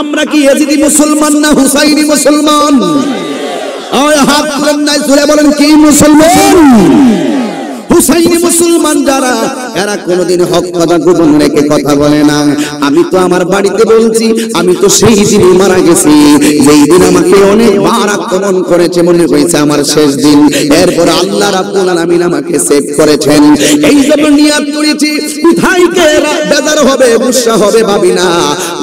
আমরা কি ইয়াজিদি মুসলমান না হুসাইনি মুসলমান? ওই হাত তুলেন নাই, জোরে বলেন কি মুসলমান? হুসাইনি মুসলমান যারা, এরা কোনোদিন হক কথা গোপন রেখে কথা বলে না। আমি তো আমার বাড়িতে বলছি, আমি তো সেই দিন মারা গেছি যেই দিন আমাকে অনেকবার আক্রমণ করেছে, মনে হয়েছে আমার শেষ দিন। এরপর আল্লাহ রাব্বুল আলামিন আমাকে সেভ করেছেন। এই জন্য নিয়াত করেছি, কোথায় কে বেজার হবে, গুসা হবে ভাবি না।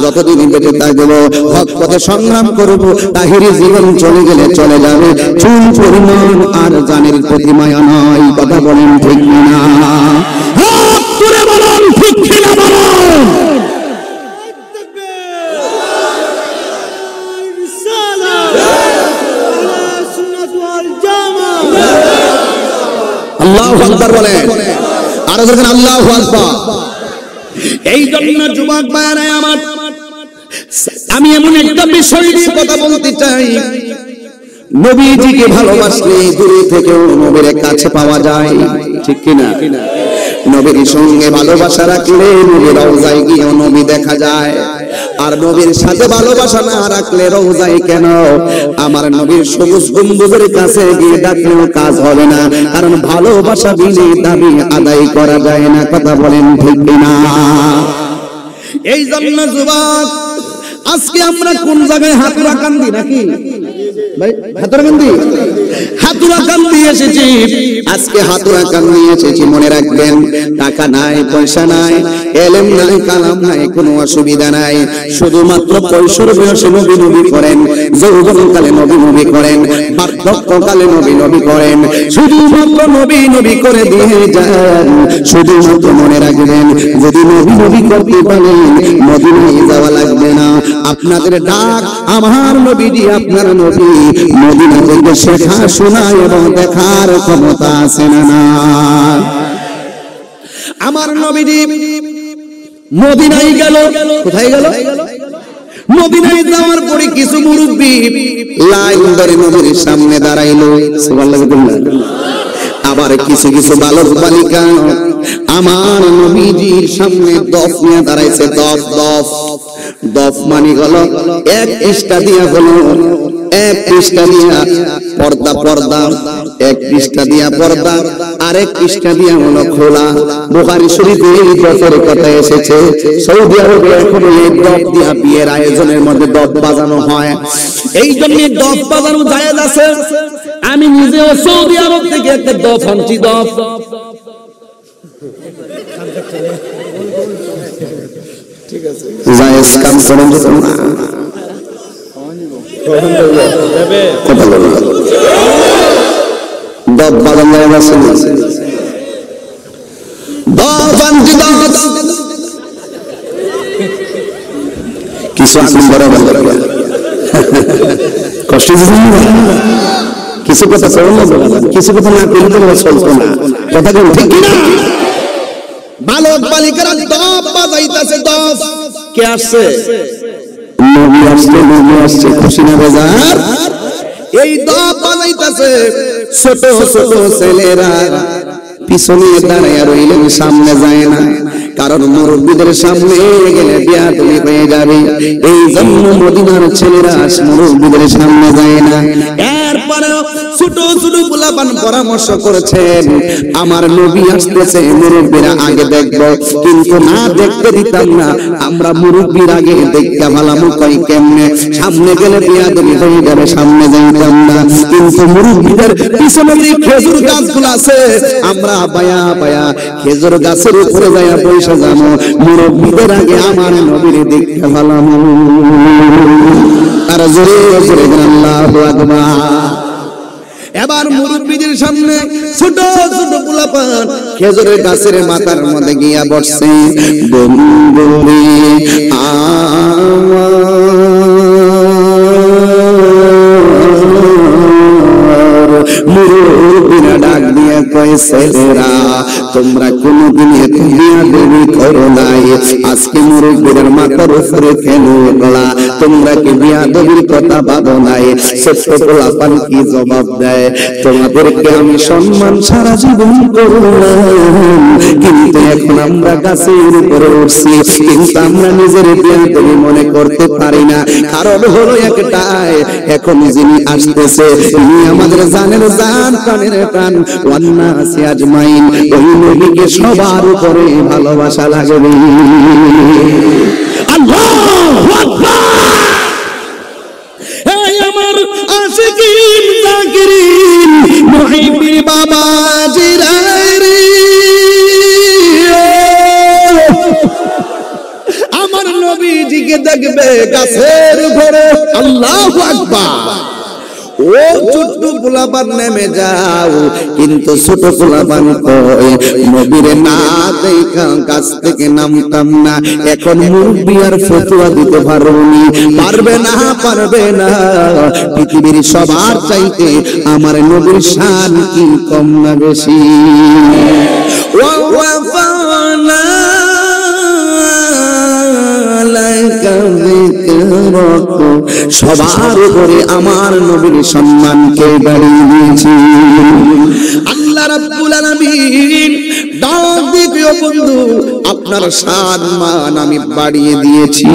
যতদিন বেঁচে থাকবো হক পথে সংগ্রাম করব। তাহিরি জীবন চলে গেলে চলে যাবে, চুল পরিমাণ আর জানের প্রতি মায়া নয়। কথা বলেন ঠিক না? হাত তুলে বলুন ঠিক কিনা বলুন। আল্লাহু আকবার বলেন, আর যখন আল্লাহু আকবার। এই জন্য যুবক ভাইরা আমার, আমি এমন একটা বিষয় নিয়ে কথা বলতে চাই। নবীজিকে ভালোবাসলে দূরে থেকেও নবীর কাছে পাওয়া যায়, ঠিক কিনা? নবীর সঙ্গে ভালোবাসা রাখলে নবীর রওজায় গিয়েও নবী দেখা যায়। আর নবীর সাথে ভালোবাসা না রাখলে রওজায় কেন, আমার নবীর সবুজ গম্বুজের কাছে গিয়ে ডাকলেও কাজ হবে না, কারণ ভালোবাসা বিনে দাবি আদায় করা যায় না। কথা বলেন ঠিক কিনা? এই জন্য যুবক, আজকে আমরা কোন জায়গায় হাতুরা কান্দি নাকি ভাই? হাতুরা কান্দি এসেছি আজকে, হাতুরা কান্দি এসেছি। মনে রাখবেন, টাকা নাই, পয়সা নাই, এলেম নাই, কালাম নাই, কোনো অসুবিধা নাই। শুধুমাত্র কৈশোর বয়সে নবী নবী করেন, যৌবনকালে নবী নবী করেন, বার্ধক্যকালে নবী নবী করেন। শুধুমাত্র নবী নবী করে দিয়ে যান। শুধুমাত্র মনে রাখবেন, যদি নবী নবী করতে পারেন মদিনায় যাওয়া লাগবে না। আপনাদের ডাক আমার নবীজি, আপনার নবী মদিনা থেকে শেখা শোনা এবং দেখার ক্ষমতা আছে না? আমার নবীজি মদিনায় গেল। কোথায় গেল? মদিনায় যাওয়ার পরে কিছু মুরব্বি লাইন ধরে নবীর সামনে দাঁড়াইলো। সুবহানাল্লাহ। আবার কিছু কিছু বালক বালিকা আমার নবীজির সামনে দফ নিয়ে দাঁড়াইছে। দফ দফ দফ মানে হলো এক পৃষ্ঠা দিয়া হলো, এক পৃষ্ঠা দিয়া পর্দা, পর্দা এক পৃষ্ঠা দিয়া পর্দা, আরেক পৃষ্ঠা দিয়া হলো খোলা। বুখারী শরীফে এই দফের কথা এসেছে। সৌদি আরবে এখন এই দফ দিয়া বিয়ের আয়োজনের মধ্যে দফ বাজানো হয়। এই জন্য দফ বাজানো জায়েজ আছে। আমি নিজেও সৌদি আরব থেকে একটা দফ আনছি। দফ ঠিক আছে, জায়েজ কাম করেন না। কথা বলুন, দফ বাজানো জায়েজ আছে। দফ আনছি, দফ কিছু আসুন বরাবর কষ্ট কিছু কথা চলল, কিছু কথা না করলে চলতো না। কথা বল ঠিক কিনা? বালক বালিকারা দফ বাজাইতেছে। দফ কে আসছে? নবী আসছে, নবী আসছে, খুশি না বেজার? এই দফ বাজাইতেছে। ছোট ছোট ছেলেরা পিছনে দাঁড়ায় রইলেন, সামনে যায় না, কারণ মুরব্বীদের সামনে গেলে বিয়াদবি হয়ে যাবে। এই জন্য মদিনার ছেলেরা মুরব্বীদের সামনে যায় না। এরপরে ছোট ছোট গোলাপান পরামর্শ করেছেন, আমার নবী আসতেছে, মুরব্বীরা আগে দেখবো, কিন্তু না দেখতে দিতাম না। আমরা মুরব্বীর আগে দেখতে ভালাম কই কেমনে, সামনে গেলে বিয়াদবি হয়ে যাবে, সামনে যাইতাম না। কিন্তু মুরব্বীদের পিছনে যে খেজুর গাছগুলো আছে, আমরা বায়া বায়া খেজুর গাছের উপরে যাইয়া বসে যাবো, মুরব্বীদের আগে আমার নবীর দেখতে ভালাম। আর জোরে জোরে আল্লাহু আকবার। এবার মুরব্বীদের সামনে ছোট ছোট পোলাপান খেজুরের গাছের মাথার মধ্যে গিয়া বসছে। বন্ধুরে মুরব্বীরা ডাক দিয়ে কয়, ছেলেরা তোমরা কোনদিন এত বিয়াদবি করো নাই, আজকে মুরব্বিদের মাথার উপরে কেন উঠলা? তোমরা কি বিয়াদবির কথা ভাবো নাই? ছোট্ট পোলাপান কি জবাব দেয়, তোমাদেরকে আমি সম্মান সারা জীবন করলাম, কিন্তু এখন আমরা গাছের উপরে উঠছি, কিন্তু আমরা নিজের বিয়াদবি মনে করতে পারি না। কারণ হলো একটাই, এখন যিনি আসতেছে তিনি আমাদের জানের জান, প্রাণের প্রাণ, ওয়ান্নাসি আজমাইন। ওই নবীকে সবার উপরে ভালোবাসা লাগবে। আল্লাহু আকবার। এই আমার আশিকিন জাকিরিন মুহিব্বির বাবাজিরা রে, আমার নবীজিকে দেখবে গাছের উপরে। আল্লাহু আকবার। ও ছোট্ট পোলাপান নেমে যাও, কিন্তু ছোট পোলাপান কয় নবীরে না দেখা গাছ থেকে নামতাম না। এখন মুরব্বি আর ফতোয়া দিতে পারবে না, পারবে না। পৃথিবীর সবার চাইতে আমার নবীর শান কি কম না বেশি? সবার উপরে আমার নবীর সম্মানকে বাড়িয়ে দিয়েছি আল্লাহ রাব্বুল আলামিন। ডাক দিও বন্ধু, আপনার শান মান আমি বাড়িয়ে দিয়েছি।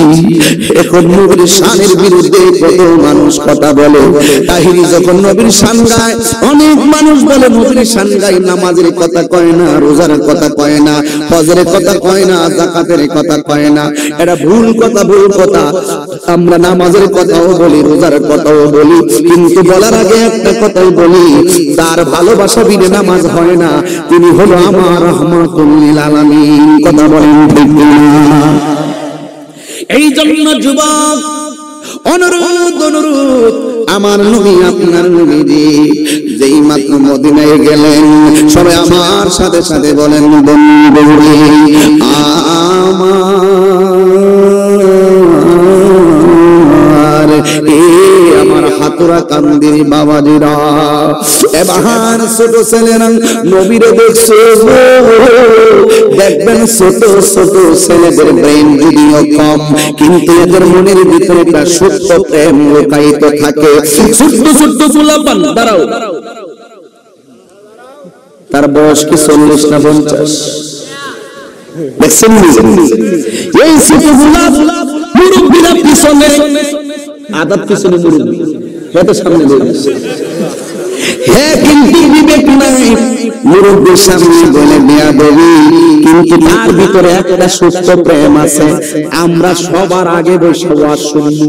এখন নবীর শানের বিরুদ্ধে কত মানুষ কথা বলে। তাহিরি যখন নবীর শান গায়, অনেক মানুষ বলে নবীর শান গায়, নামাজের কথা কয় না, রোজার কথা কয় না, হজের কথা কয় না, যাকাতের কথা কয় না। এটা ভুল কথা, ভুল কথা। আমরা নামাজের কথাও বলি, রোজার কথাও বলি, কিন্তু বলার আগে একটা কথাই বলি, তার ভালোবাসা বিনে নামাজ হয় না। তিনি হলো আমার রাহমাতুল লিল আলামিন। কথা বলেন ঠিক না? এই জন্য যুবক অনুরোধ, আমার নবী আপনার নবীজি যেই মাত্র মদিনায় গেলেন, সবাই আমার সাথে সাথে বলেন বন্ধু রে আমার, আমার হাতুরা কান্দির বাবাজিরা, এবার ছোট ছেলেরা নবীরে দেখছে, দেখবেন ছোট ছোট ছেলেদের ব্রেন যদিও কম, কিন্তু এদের মনের ভিতরে একটা সত্য প্রেম লুকায়িত থাকে। ছোট্ট ছোট্ট পোলাপান, দাঁড়াও, তার বয়স কি 40 না 50? দেখছেন এই ছোট পোলাপান মুরব্বিরা পিছনে, আদাব পিছনে মুরব্বি, হেঁটে সামনে বলছে, হ্যাঁ কিন্তু বিবেক নাই, মুরব্বির সামনে বলে বেয়াদবি, কিন্তু তার ভিতরে একটা সুস্থ প্রেম আছে। আমরা সবার আগে বসে ওয়াজ শুনবো।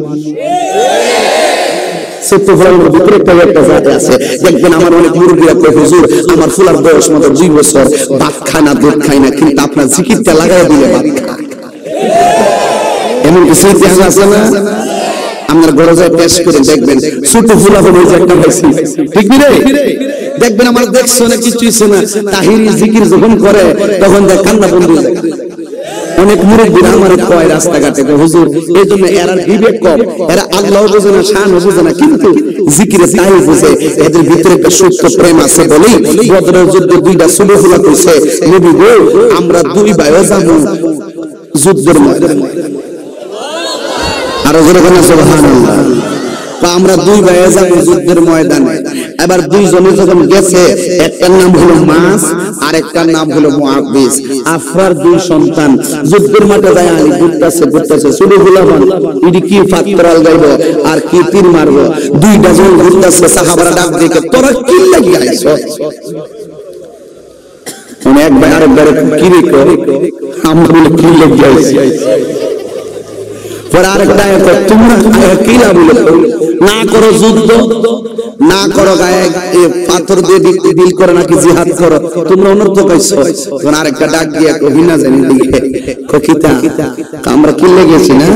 দেখবেন আমার অনেক মুরব্বিরা কয় হুজুর আমার ফুলার বয়স মাত্র 2 বছর, ভাত খায় না, দুধ খায় না, কিন্তু আপনার জিকিরটা লাগাই দিলে ভাত খায়। এমন কিছু ইতিহাস আছে না? আপনার ঘরে যায় টেস্ট করে দেখবেন, ছোট ফুলা হবে যে একটা হয়েছে, ঠিক রে? দেখবেন আমার দেখছো না কিছু হইছে না, তাহিরি জিকির যখন করে তখন দেখ কান্না বন্ধ হয়ে যায়। অনেক মুরব্বিরা আমার কয় রাস্তাঘাটে, হুজুর এই জন্য এরা বিবেক কম, এরা আল্লাহ বোঝে না, শান বোঝে না, কিন্তু জিকিরে তাই বোঝে। এদের ভিতরে একটা সত্য প্রেম আছে বলেই বদরের যুদ্ধে 2টা ছোট ফুলা কইছে, নবী গো আমরা 2 ভাইও যাবো যুদ্ধের ময়দানে। আর ওখানে সুবহানাল্লাহ, আমরা 2 ভাইয়ে যাবো যুদ্ধের ময়দানে। এবার 2 জনে যখন গেছে, একটার নাম হলো মাস আর একটার নাম হলো মুআবিস, আফরার 2 সন্তান যুদ্ধের মাঠে যায়, আলী ঘুরতেছে ছোট গোলামান, ইডি কি ফাতরাল গাইব আর কি তীর মারবো, 2টা জন ঘুরতেছে। সাহাবারা ডাক দিয়ে তোরা কি লাগি আইছ? এক ভাই আরেক ভাই কি রে কই, আমরা বলে কি লাগি আইছি। পরে আরেকটা তোমরা কি লাভ না করো যুদ্ধ, না করো গায়ে পাথর দিয়ে দিল করে নাকি জিহাদ করো, তোমরা অনর্থ পাইছো। তখন আরেকটা ডাক দিয়ে কবি না জানি দিকে কখিতা আমরা কি লেগেছি না,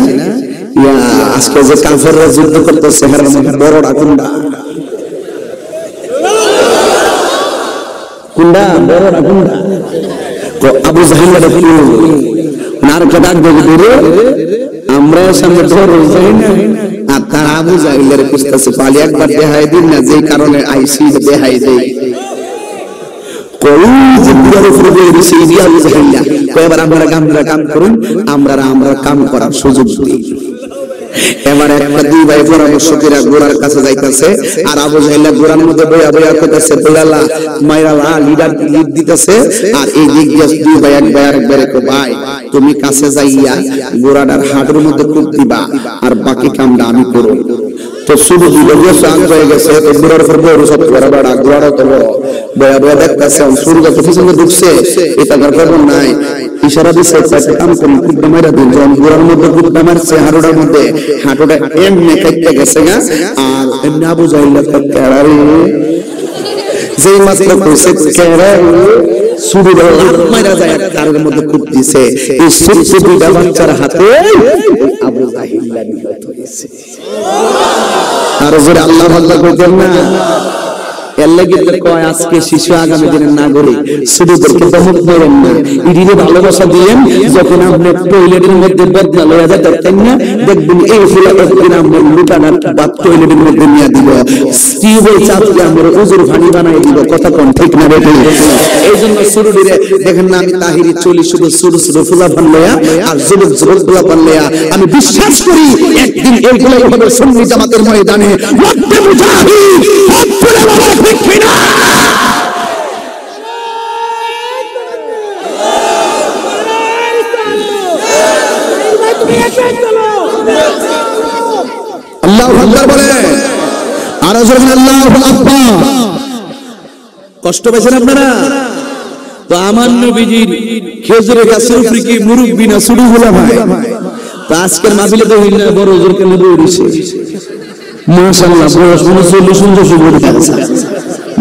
আজকে যে কাফেররা যুদ্ধ করতেছে এর মধ্যে বড় ডাকুন্ডা কুন্ডা, বড় ডাকুন্ডা আবু জাহিল নারকে ডাক দিয়ে আমরা সামনে ধরে যাই না, আর তার আবু জাহিলের খুঁজতেছে পালি একবার দেখাই দিন না, যে কারণে আইসি দেখাই দেই। কই যে বুড়ার উপরে বলে দিছে ইদি আবু জাহেল্লা কই এবার আমরা কাম করুন আমরা কাম করার সুযোগ দিই। এবার একটা দুই ভাই পরামর্শ করে গোড়ার কাছে যাইতাছে আর আবু জাহেল গোড়ার মধ্যে বইয়া কইতাছে বইলা মাইরালা লিড দিতেছে আর এই দিক দিয়ে দুই ভাই একবার ভাই তুমি কাছে যাইয়া গোড়াটার হাড়ের মধ্যে কূপ দিবা আর বাকি কামটা আমি করব। তো শুধু দিলে শান্ত হয়ে গেছে তো গোড়ার উপর বড় সব বড় গোড়াটা তো বইয়া দেখতাছে সূর্য তো পিছনে ঢুকছে এটা খবর নাই ইশারা দিছে কাম করুন কুদ্দা মারা দিন যখন গোড়ার মধ্যে কুদ্দা মারছে হাড়োটার মধ্যে হাঁটুটা এমনি কাটতে গেছে গা আর এমনি আবু জাহেল কেড়ারে যেই মাত্র কইছে কেড়ারে সুবিধা মারা যায় তার মধ্যে কূপ দিছে এই সুবিধা বাচ্চার হাতে আবু জাহেল নিহত হয়েছে। আর জোরে আল্লাহু আকবার কইতেন না এর লাগি তো কয় আজকে শিশু আগামী দিনের নাগরিক শুধুদেরকে দমক করেন না ইদিরে ভালোবাসা দিয়েন যখন আপনি টয়লেটের মধ্যে বদনা লয়া যায় তখন না দেখবেন এই ফুলা একদিন আমরা লুটানার বাদ টয়লেটের মধ্যে নিয়ে দিব স্টিভের চাপকে আমরা উজুর ভানি বানাই দিব কথা কোন ঠিক না বেটি। এইজন্য শুরুদিরে দেখেন না আমি তাহিরি চলি শুধু শুরু ফুলা ভান লয়া আর যুবক ফুলা ভান লয়া আমি বিশ্বাস করি একদিন এইগুলো হবে সুন্নি জামাতের ময়দানে ওয়াক্তে মুজাহিদ হকপুরে বলা ঠিক কিনা। আল্লাহু আকবার বলে আর যখন আল্লাহু আকবার কষ্ট পেয়েছেন আপনারা তো আমার নবীজির খেজুরের গাছের উপরে কি মুরব্বি না ছোট গোলা ভাই তো আজকের মাহফিলে তো হইল বড় হুজুর কেন বইছে মাশাআল্লাহ বয়স 39 সুন্দর সুন্দর আছে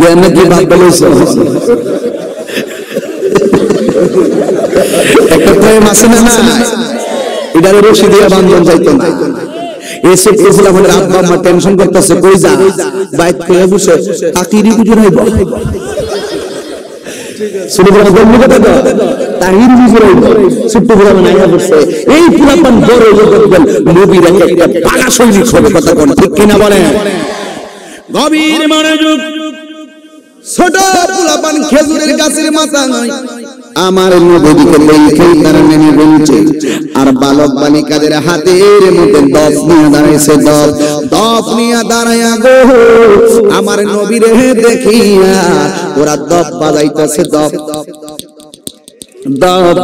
দেন নাকি বাদ বলেছে একটা প্রেম আছে না এটারে রশি দিয়ে বাঁধন যাইতো না এসে ফুলা বলে আব্বা আম্মা টেনশন করতেছে কই যা বাইক করে বসে তাকিরি বুঝুন হইব শুধু বড় বন্ধু কথা তো তাহির বুঝুন হইব ছোট বড় নাইয়া বসে এই পুরাতন বড় লোক বল নবীর একটা পাগা সৈনিক হবে কথা কোন ঠিক কিনা বলে গভীর মনোযোগ ছোট পুরাতন খেজুরের গাছের মাথা নাই আমার নবীকে দেখে তারা নেমে বলছে আর বালক বালিকাদের হাতের মধ্যে দফ নিয়ে দাঁড়াইছে দফ নিয়ে দাঁড়ায়া গো আমার নবীরে দেখিয়া ওরা দফ বাজাইতেছে দফ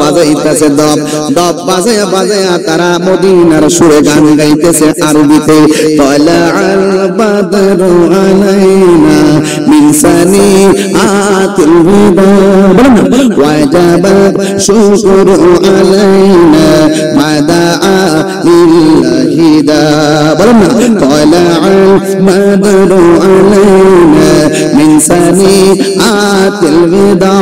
বাজাইতেছে দফ বাজায়া তারা মদিনার সুরে গান গাইতেছে আরবিতে তলা আল বাদরু আলাইনা মিন সানিআতিল বিদা বলেন না ওয়াজাবা শুকরু আলাইনা মাদাআ লিল্লাহি দা বলেন না তলা আল বাদরু আলাইনা মিন সানিআতিল বিদা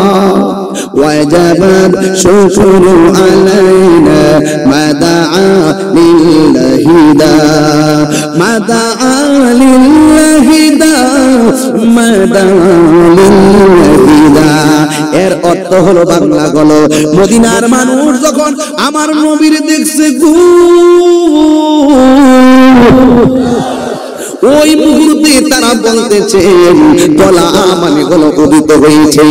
وجب الشكر علينا ما دعا لله دا ما دعا لله دا ما دعا لله دا এর অর্থ হলো বাংলা গলো মদিনার মানুষ যখন আমার নবীর দেখছে গো ওই মুহূর্তে তারা বলতেছে তলা মানে হলো উদিত হয়েছে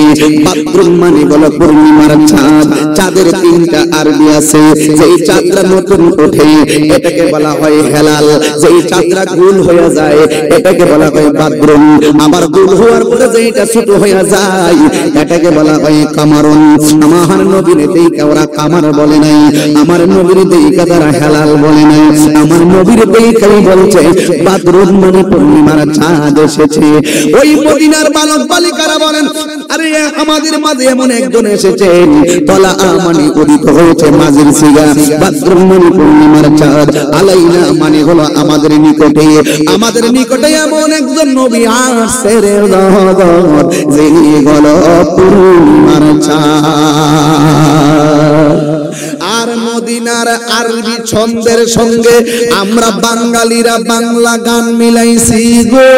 বাথরুম মানে হলো পূর্ণিমার চাঁদ চাঁদের তিনটা আরবি আছে যেই চাঁদটা নতুন ওঠে এটাকে বলা হয় হেলাল যেই চাঁদটা গোল হয়ে যায় এটাকে বলা হয় বাথরুম আবার গোল হওয়ার পরে যেটা ছোট হয়ে যায় এটাকে বলা হয় কামারুন আমার নবীর দেইকা ওরা কামার বলে নাই আমার নবীর দেইকা তারা হেলাল বলে নাই আমার নবীর দেইকাই বলছে বাথরুম মানে পূর্ণিমার চাঁদ এসেছে ওই মদিনার বালক বালিকারা বলেন আরে আমাদের মাঝে এমন একজন এসেছেন তলা মানে উদিত হয়েছে মাঝের সিগা বাথরুম মানে পূর্ণিমার চাঁদ আলাইনা মানে হলো আমাদের নিকটে এমন একজন নবী আসছে রে জগৎ যিনি হলো পূর্ণিমার চাঁদ আর মদিনার আরবি ছন্দের সঙ্গে আমরা বাঙালিরা বাংলা গান মিলাইছি গো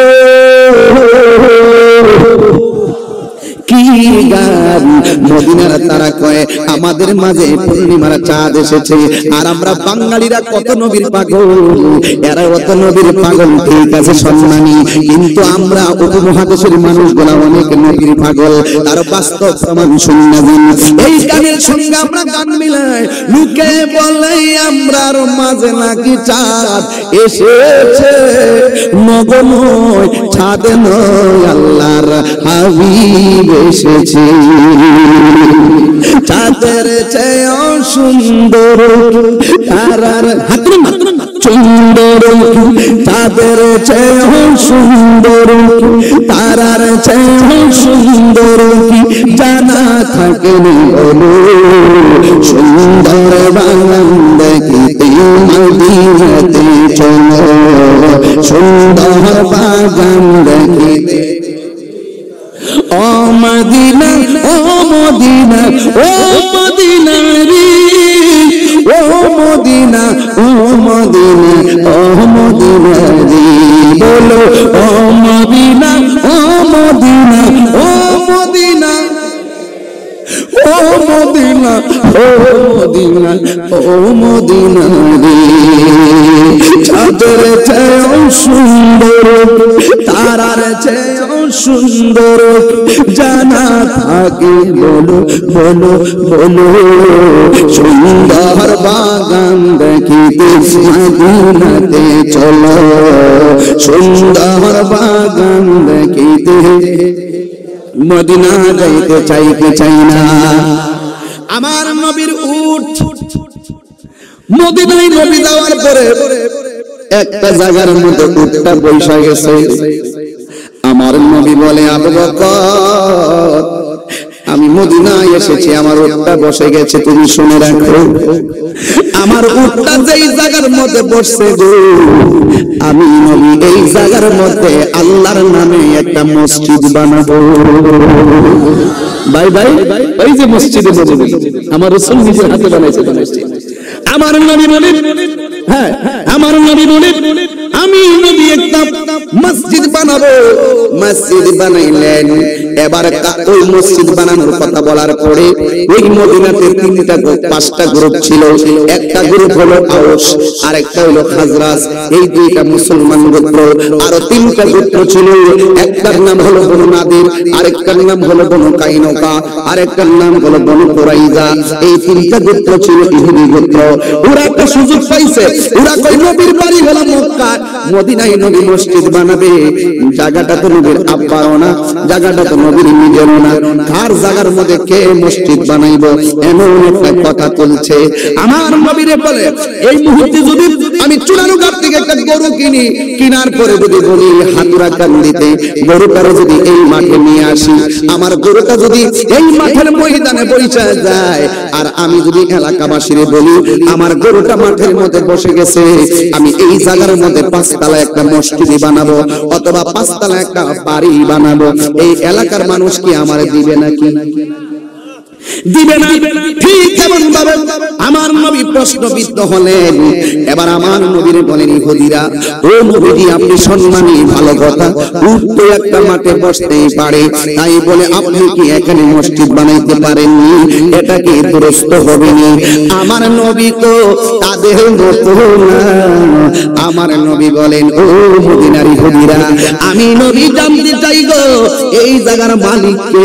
কি গান মদিনার তারা কয় আমাদের মাঝে পূর্ণিমার চাঁদ এসেছে আর আমরা বাঙালিরা কত নবীর পাগল এরা কত নবীর পাগল ঠিক আছে সম্মানী কিন্তু আমরা উপমহাদেশের মানুষগুলা অনেক নবীর পাগল তার বাস্তব প্রমাণ শুনে যান এই গানের সঙ্গে আমরা গান মিলাই লোকে বলে আমরার মাঝে নাকি চাঁদ এসেছে নগো নয় চাঁদ নয় আল্লাহর হাবিব এসেছে চাঁদের চেয়েও সুন্দর তারার হাতে সুন্দর চাঁদের চেয়েও সুন্দর তারার চেয়েও সুন্দর কি জানা থাকে বলো সুন্দর বাগান দেখিতে মদিনাতে চলো সুন্দর বাগান দেখিতে ও Medina oh Medina oh Medina রে ও Medina oh Medina oh Medina রে বলো ও Medina oh Medina oh Medina oh Medina oh Medina oh Medina রে চাঁদের চেয়েও সুন্দর তারার চেয়েও সুন্দর জানা থাকে বলো বলো বলো সুন্দর বাগান দেখিতে মদিনাতে চলো সুন্দর বাগান দেখিতে মদিনা যাইতে চাই না আমার নবীর উট মদিনায় নবী যাওয়ার পরে একটা জায়গার মধ্যে উটটা বৈশা গেছে আমার নবী বলে আবু বকর আমি মদিনায় এসেছি আমার উটটা বসে গেছে তুমি শুনে রাখো আমার উটটা যেই জায়গার মধ্যে বসছে গো আমি নবী এই জায়গার মধ্যে আল্লাহর নামে একটা মসজিদ বানাবো ভাই ভাই ওই যে মসজিদে নববী আমার রাসূল নিজের হাতে বানাইছে মসজিদ আমার নবী বলেন হ্যাঁ আমার নবী বলেন আমি নবী একটা মসজিদ বানাবো মসজিদ বানাইলেন এবার ওই মসজিদ বানানোর কথা বলার পরে ওই মদিনাতে তিনটা গ্রুপ পাঁচটা গ্রুপ ছিল একটা গ্রুপ হলো আউস আরেকটা হলো খাজরাজ এই দুইটা মুসলমান গোত্র আর তিনটা গোত্র ছিল একটার নাম হলো বনু নাদির আরেকটার নাম হলো বনু কাইনুকা আরেকটার নাম হলো বনু কুরাইজা এই তিনটা গোত্র ছিল ইহুদি গোত্র ওরা একটা সুযোগ পাইছে ওরা কই নবীর বাড়ি হলো মক্কা মদিনায় নবী মসজিদ বানাবে জায়গাটা তো নবীর আব্বারও না জায়গাটা তো নবীর নিজেরও না কার জায়গার মধ্যে কে মসজিদ বানাইবো এমন একটা কথা চলছে আমার নবীরে বলে এই মুহূর্তে যদি আমি চুনারুঘাট থেকে একটা গরু কিনি কিনার পরে যদি বলি হাতুরা কান্দিতে গরুটারে যদি এই মাঠে নিয়ে আসি আমার গরুটা যদি এই মাঠের ময়দানে বসে যায় আর আমি যদি এলাকাবাসীরে বলি আমার গরুটা মাঠের মধ্যে বসে গেছে আমি এই জায়গার মধ্যে পাঁচতলা একটা মসজিদ বানাবো অথবা পাঁচতলা একটা বাড়ি বানাবো এই এলাকার মানুষ কি আমার দিবে নাকি দিবে না ঠিক এমন ভাবে আমার নবী প্রশ্নবিদ্ধ হলেন এবার আমার নবীরে বলেন ইহুদিরা ও নবীজি আপনি সম্মানী ভালো কথা উট তো একটা মাঠে বসতেই পারে তাই বলে আপনি কি এখানে মসজিদ বানাইতে পারেননি এটা কি দুরস্ত হবে না আমার নবী তো তাদের মতো না আমার নবী বলেন ও মদিনার ইহুদিরা আমি নবী জানতে চাই গো এই জায়গার মালিককে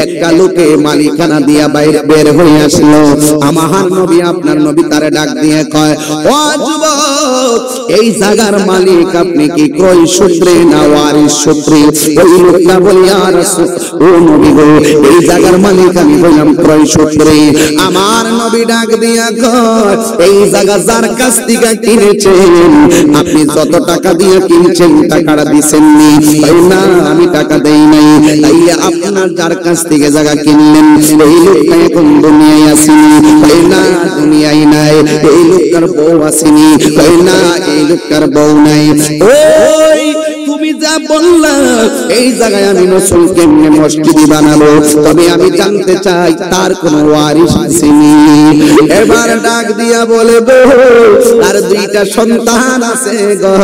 একটা লোকে মালিকানা দিয়া বাইরে বের হয়ে আসলো আমার নবী আপনার নবী তারে ডাক দিয়ে কয় ও যুবক এই জায়গার মালিক আপনি কি ক্রয় সূত্রে না ওয়ারিশ সূত্রে ওই লোকটা বলে ইয়া রাসূল ও নবী গো এই জায়গার মালিক আমি বললাম ক্রয় সূত্রে আমার নবী ডাক দিয়া কয় এই জায়গা যার কাছ থেকে কিনেছেন আপনি যত টাকা দিয়ে কিনছেন টাকাটা দিবেন নি তাই না আমি টাকা দেই নাই তাইলে আপনার যার কাছ থেকে জায়গা কিনলেন এই লোকটা এখন দুনিয়ায় আসেনি তাই না দুনিয়ায় নাই এই লোকটার বউ আসেনি তাই না এই লোকটার বউ নাই ওই তুমি যা বললা এই জায়গায় আমি নসল কেমনে মসজিদ বানাবো, তবে আমি জানতে চাই তার কোনো ওয়ারিস আসেনি। এবার ডাক দিয়া বলে গো আর দুইটা সন্তান আছে গো।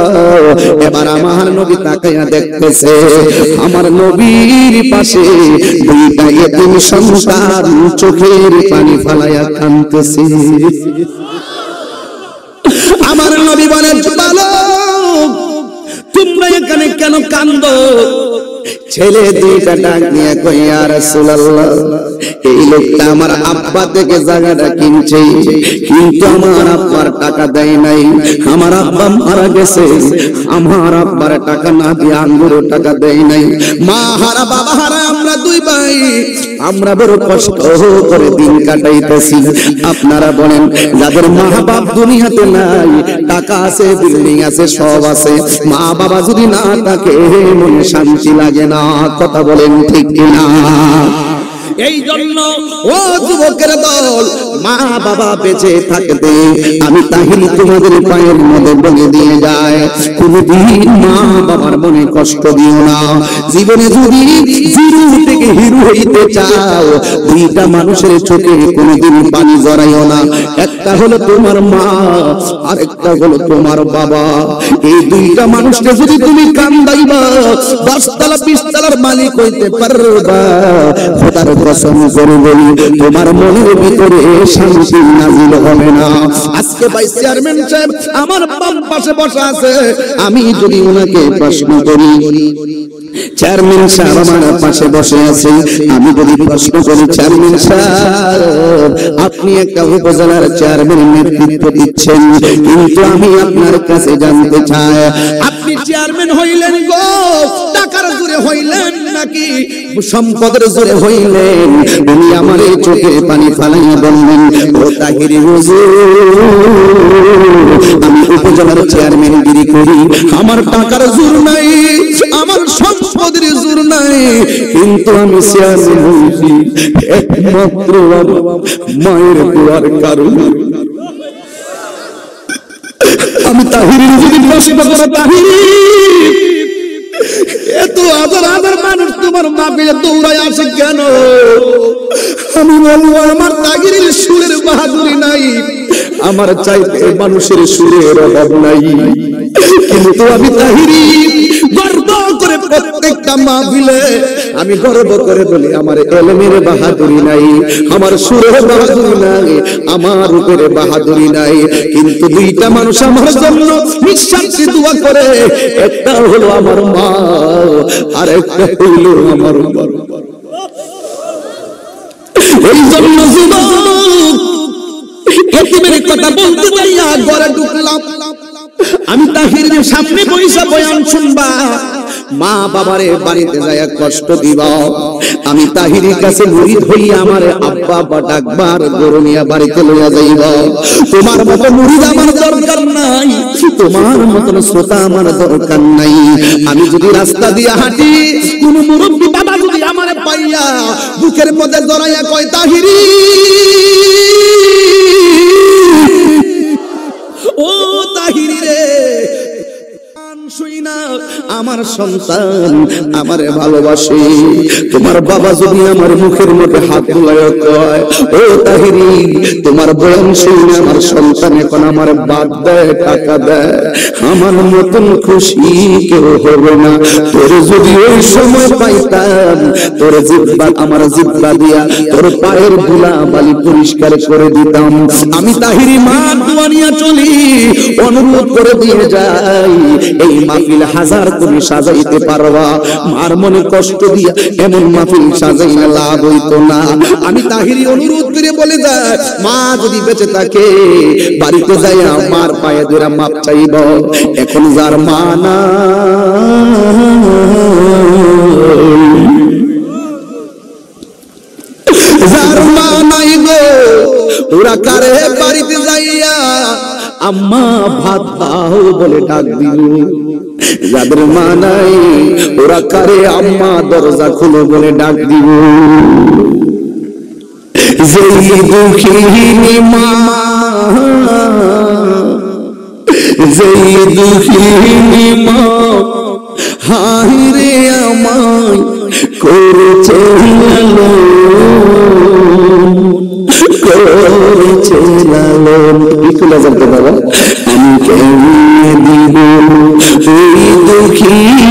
এবার আমার নবী তাকায়া দেখতেছে আমার নবীর পাশে দুইটা এতিম সন্তান চোখের পানি ফালায়া কাঁদতেছে। আমার নবী বলেন বালক তোমরা এখানে কেন কান্দো? ছেলে দুইটা ডাক নিয়ে কই ইয়া রাসূলুল্লাহ এই লোকটা আমার আব্বা থেকে জায়গাটা কিনছে, কিন্তু আমার আব্বার টাকা দেয় নাই। আমার আব্বা মারা গেছে, আমার আব্বার টাকা না দিয়ে আঙ্গুরের টাকা দেয় নাই। মা হারা বাবা হারা আমরা দুই ভাই, আমরা বড় কষ্ট করে দিন কাটাইতেছি। আপনারা বলেন যাদের মা বাপ দুনিয়াতে নাই, টাকা আছে, বিল্ডিং আছে, সব আছে, মা বাবা যদি না থাকে মনে শান্তি লাগে না। কথা বলেন ঠিক কিনা? এই জন্য ও যুবকের দল, মা বাবা বেঁচে থাকতে আমি তাহিরি তোমাদের পায়ের মধ্যে বলে দিয়ে যায় কোনদিন মা বাবার মনে কষ্ট দিও না। জীবনে যদি জিরো থেকে হিরো হইতে চাও দুইটা মানুষের চোখে কোনদিন পানি জড়াইও না। একটা হলো তোমার মা, আর একটা হলো তোমার বাবা। এই দুইটা মানুষকে যদি তুমি কান্দাইবা 10 তলা 20 তলার মালিক হইতে পারবা। খোদার কসম করে বলি তোমার মনের ভিতরে শান্তি নাজিল হবে না। আজকে ভাইস চেয়ারম্যান সাহেব আমার বাম পাশে বসা আছে, আমি যদি ওনাকে প্রশ্ন করি, চেয়ারম্যান সাহেব আমার পাশে বসে আছে, আমি যদি প্রশ্ন করি চেয়ারম্যান সাহেব আপনি একটা উপজেলার চেয়ারম্যান নেতৃত্ব দিচ্ছেন, কিন্তু আমি আপনার কাছে জানতে চাই আপনি চেয়ারম্যান হইলেন গো টাকার জোরে হইলেন নাকি সম্পদের জোরে হইলেন? উনি আমার এই চোখে পানি ফালাইয়া বললেন ও তাহিরি হুজুর আমি উপজেলার চেয়ারম্যান গিরি করি, আমার টাকার জোর নাই, আমার সম্পদের জোর নাই, কিন্তু আমি চেয়ারম্যান হইছি একমাত্র মায়ের দোয়ার কারণে। আমি তাহিরি যদি প্রশ্ন করো তাহিরি এত হাজার হাজার মানুষ তোমার মাপে দৌড়ায় আসে কেন? আমি বলবো আমার তাহিরির সুরের বাহাদুরি নাই, আমার চাইতে মানুষের সুরের অভাব নাই, কিন্তু আমি তাহিরি গর্ব করে প্রত্যেকটা মাহফিলে আমি গর্ব করে বলি আমার এলমের বাহাদুরি নাই, আমার সুরের বাহাদুরি নাই, আমার রূপের বাহাদুরি নাই, কিন্তু দুইটা মানুষ আমার জন্য নিঃশ্বাসে দোয়া করে, একটা হলো আমার মা আর একটা হলো আমার বাবা। এই জন্য যুবক এতিমের কথা বলতে যাইয়া ঘরে ঢুকলাম, আমি তাহিরের সামনে বইসা বয়ান শুনবা, মা বাবারে বাড়িতে যাইয়া কষ্ট দিবা, আমি তাহিরের কাছে মুরিদ হইয়া আমার আব্বা বা ডাকবার গরু নিয়া বাড়িতে লইয়া যাইবা। তোমার মতো মুরিদ আমার দরকার নাই, তোমার মতন শ্রোতা আমার দরকার নাই। আমি যদি রাস্তা দিয়া হাঁটি কোন মুরব্বী বাবা যদি আমারে পাইয়া বুকের মধ্যে জড়াইয়া কয় তাহিরি ও তাহিরি রে শুইনা আমার সন্তান আমারে ভালোবাসে, তোমার বাবা যদি আমার মুখের মধ্যে হাত বুলায় কয় ও তাহিরি তোমার বয়ান শুনে আমার সন্তান এখন আমার বাদ দেয় টাকা দেয়, আমার মতন খুশি কেউ হবে না। তোর যদি ওই সময় পাইতাম তোর জিব্বা আমার জিব্বা দিয়া তোর পায়ের ধুলা বালি পরিষ্কার করে দিতাম। আমি তাহিরি মা দোয়া নিয়ে চলি, অনুরোধ করে দিয়ে যাই এই মাহফিল হাজার তুমি সাজাইতে পারবা, মার মনে কষ্ট দিয়া এমন মাহফিল সাজাইলে লাভ হইতো না। আমি তাহিরি অনুরোধ করে বলে যাই মা যদি বেঁচে থাকে বাড়িতে যাইয়া মার পায়ে ধরে মাপ চাইব, এখন যার মা না যার মা নাই গো ওরা কারে বাড়িতে যাইয়া আম্মা ভাত দাও বলে ডাক দিল, যাদের মা নাই ওরা কারে আম্মা দরজা খুলো বলে ডাক দিব। যেই দুঃখিনী মা যেই দুঃখিনী মা হায় রে আমায় করেছে লালন একটু নজর দে বাবা। আমি কেমনে দিব ওই দুঃখিনী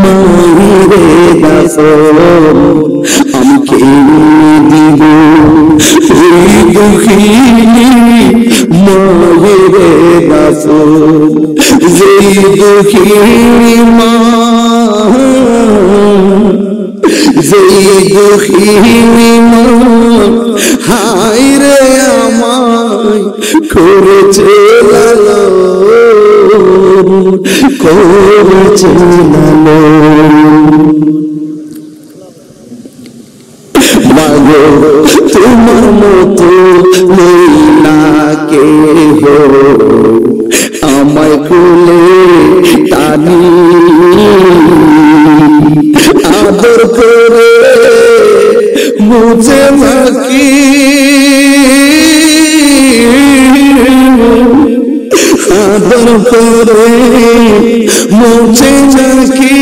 মায়েরে দাফন, আমি কেমনে দিব ওই দুঃখিনী মায়েরে দাফন, যেই দুঃখিনী মা, যেই দুঃখিনী মা হায় রে আমায় করেছে লালন, করেছে লালন। মাগো তোমার মতো নেই না কেহ, আমায় কোলে টানি আদর করে মুছে মাকি, আদর করে মুছে মাকি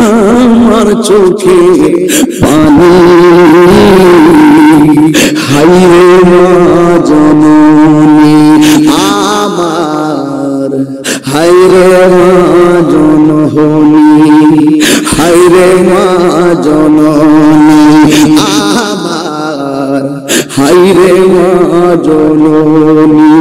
আমার চোখে পানি। হাইরে মা জননী আমার, হাইরে মা জননী, হাইরে মা জননী আমার, হাইরে মা জননী।